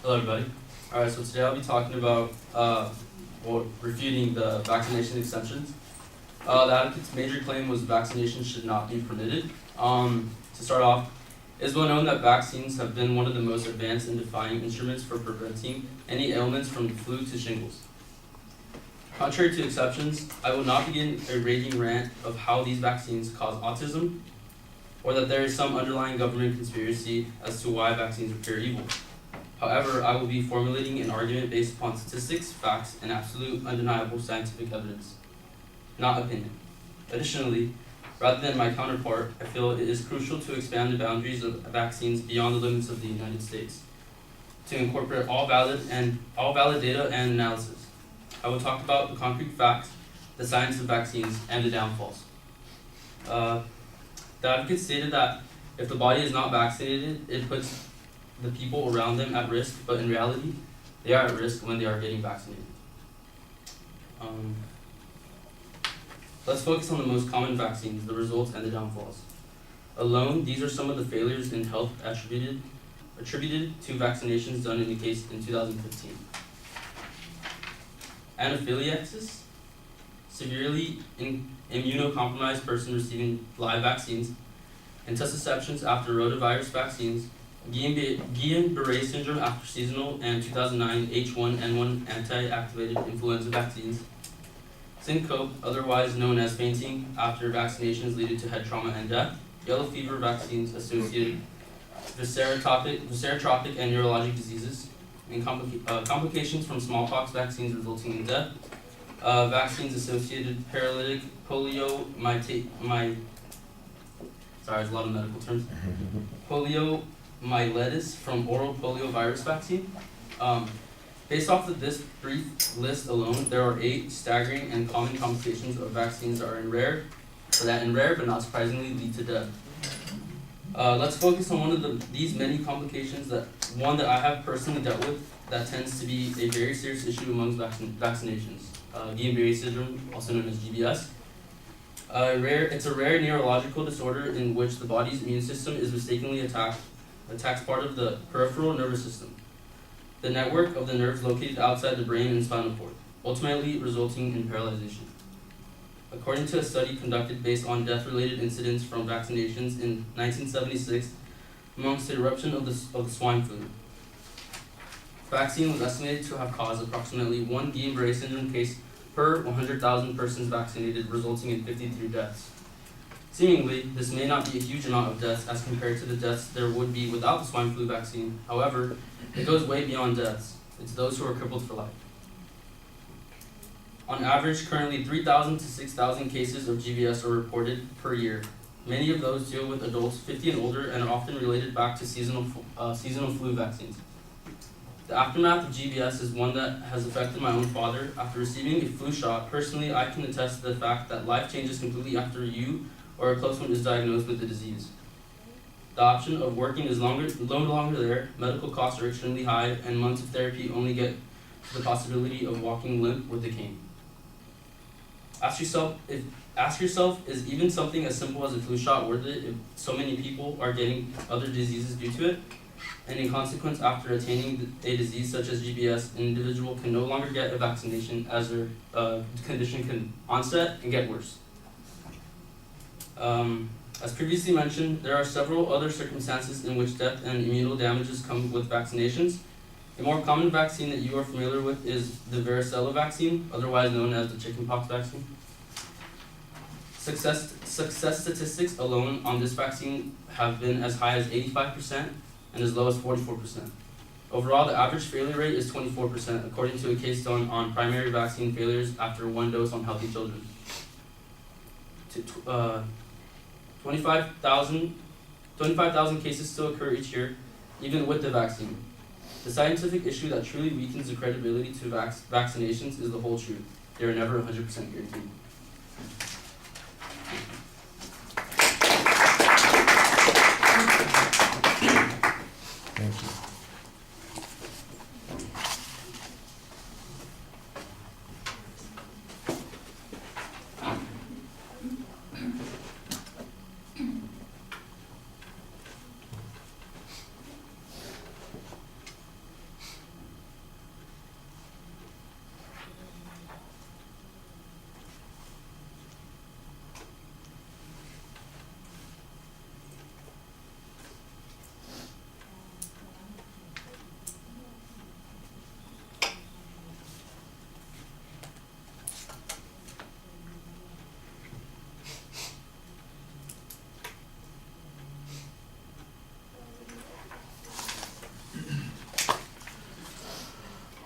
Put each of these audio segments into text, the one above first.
Hello, everybody. All right, so today I'll be talking about refuting the vaccination exemptions. The advocate's major claim was vaccination should not be permitted. To start off, it is well known that vaccines have been one of the most advanced and defining instruments for preventing any ailments from flu to shingles. Contrary to exceptions, I will not begin a raging rant of how these vaccines cause autism, or that there is some underlying government conspiracy as to why vaccines are pure evil. However, I will be formulating an argument based upon statistics, facts, and absolute undeniable scientific evidence, not opinion. Additionally, rather than my counterpart, I feel it is crucial to expand the boundaries of vaccines beyond the limits of the United States, to incorporate all valid data and analysis. I will talk about the concrete facts, the science of vaccines, and the downfalls. The advocate stated that if the body is not vaccinated, it puts the people around them at risk, but in reality, they are at risk when they are getting vaccinated. Let's focus on the most common vaccines, the results, and the downfalls. Alone, these are some of the failures in health attributed to vaccinations done in a case in 2015. Anaphylaxis, severely immunocompromised person receiving live vaccines, intussusceptions after rotavirus vaccines, Guillain-Barré syndrome after seasonal and 2009 H1N1 anti-activated influenza vaccines, syncope, otherwise known as fainting after vaccinations leading to head trauma and death, yellow fever vaccines associated viscerotropic and neurologic diseases, and complications from smallpox vaccines resulting in death, vaccines associated paralytic there's a lot of medical terms. Poliomyelitis from oral poliovirus vaccine. Based off of this brief list alone, there are 8 staggering and common complications of vaccines that are rare, but not surprisingly lead to death. Let's focus on one of these many complications, one that I have personally dealt with that tends to be a very serious issue amongst vaccinations. Guillain-Barré syndrome, also known as GBS. It's a rare neurological disorder in which the body's immune system is mistakenly attacks part of the peripheral nervous system, the network of the nerves located outside the brain and spinal cord, ultimately resulting in paralyzation. According to a study conducted based on death-related incidents from vaccinations in 1976 amongst the eruption of the swine flu, vaccine was estimated to have caused approximately 1 Guillain-Barré syndrome case per 100,000 persons vaccinated, resulting in 53 deaths. Seemingly, this may not be a huge amount of deaths as compared to the deaths there would be without the swine flu vaccine. However, it goes way beyond deaths. It's those who are crippled for life. On average, currently 3,000 to 6,000 cases of GBS are reported per year. Many of those deal with adults 50 and older and are often related back to seasonal flu vaccines. The aftermath of GBS is one that has affected my own father. After receiving a flu shot, personally, I can attest to the fact that life changes completely after you or a close one is diagnosed with the disease. The option of working is no longer there, medical costs are extremely high, and months of therapy only get to the possibility of walking limp with a cane. Ask yourself, is even something as simple as a flu shot worth it if so many people are getting other diseases due to it? And in consequence, after attaining a disease such as GBS, an individual can no longer get a vaccination as their condition can onset and get worse. As previously mentioned, there are several other circumstances in which death and immunal damages come with vaccinations. A more common vaccine that you are familiar with is the varicella vaccine, otherwise known as the chickenpox vaccine. Success statistics alone on this vaccine have been as high as 85% and as low as 44%. Overall, the average failure rate is 24%, according to a case done on primary vaccine failures after 1 dose on healthy children. 25,000 cases still occur each year, even with the vaccine. The scientific issue that truly weakens the credibility to vaccinations is the whole truth. They are never 100% guaranteed. Thank you.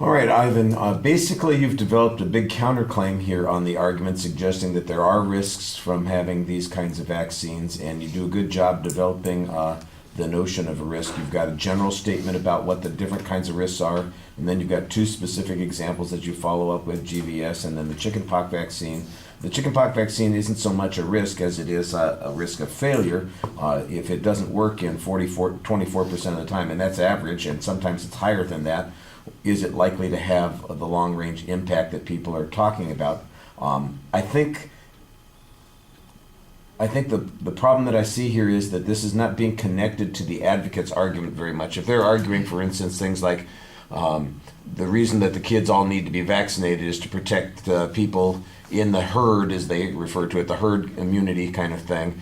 All right, Ivan. Basically, you've developed a big counterclaim here on the argument, suggesting that there are risks from having these kinds of vaccines, and you do a good job developing the notion of a risk. You've got a general statement about what the different kinds of risks are, and then you've got two specific examples that you follow up with, GVS and then the chickenpox vaccine. The chickenpox vaccine isn't so much a risk as it is a risk of failure if it doesn't work in 24% of the time, and that's average, and sometimes it's higher than that. Is it likely to have the long-range impact that people are talking about? I think the problem that I see here is that this is not being connected to the advocate's argument very much. If they're arguing, for instance, things like the reason that the kids all need to be vaccinated is to protect people in the herd, as they refer to it, the herd immunity kind of thing,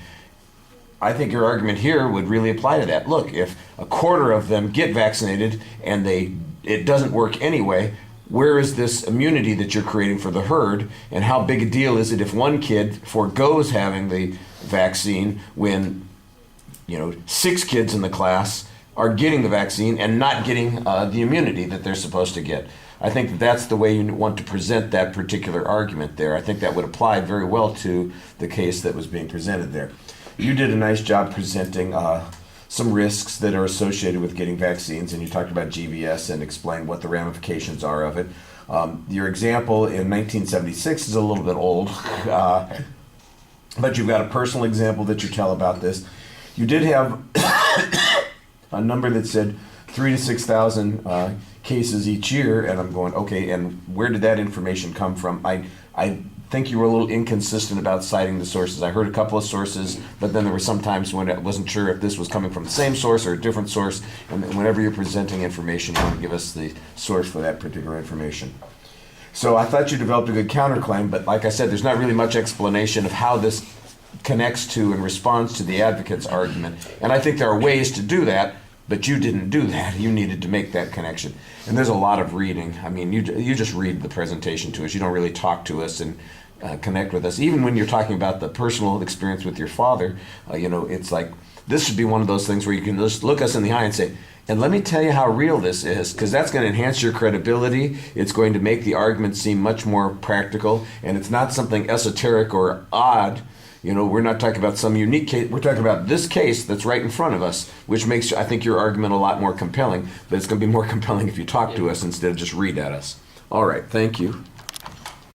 I think your argument here would really apply to that. Look, if a quarter of them get vaccinated and it doesn't work anyway, where is this immunity that you're creating for the herd, and how big a deal is it if one kid forgoes having the vaccine when 6 kids in the class are getting the vaccine and not getting the immunity that they're supposed to get? I think that's the way you want to present that particular argument there. I think that would apply very well to the case that was being presented there. You did a nice job presenting some risks that are associated with getting vaccines, and you talked about GVS and explained what the ramifications are of it. Your example in 1976 is a little bit old, but you've got a personal example that you tell about this. You did have a number that said 3,000 to 6,000 cases each year, and I'm going, okay, and where did that information come from? I think you were a little inconsistent about citing the sources. I heard a couple of sources, but then there were some times when I wasn't sure if this was coming from the same source or a different source, and whenever you're presenting information, you want to give us the source for that particular information. So I thought you developed a good counterclaim, but like I said, there's not really much explanation of how this connects to and responds to the advocate's argument, and I think there are ways to do that, but you didn't do that. You needed to make that connection. And there's a lot of reading. I mean, you just read the presentation to us. You don't really talk to us and connect with us. Even when you're talking about the personal experience with your father, it's like, this should be one of those things where you can just look us in the eye and say, and let me tell you how real this is, because that's going to enhance your credibility. It's going to make the argument seem much more practical, and it's not something esoteric or odd. We're not talking about some unique case. We're talking about this case that's right in front of us, which makes, I think, your argument a lot more compelling. But it's going to be more compelling if you talk to us instead of just read at us. All right. Thank you.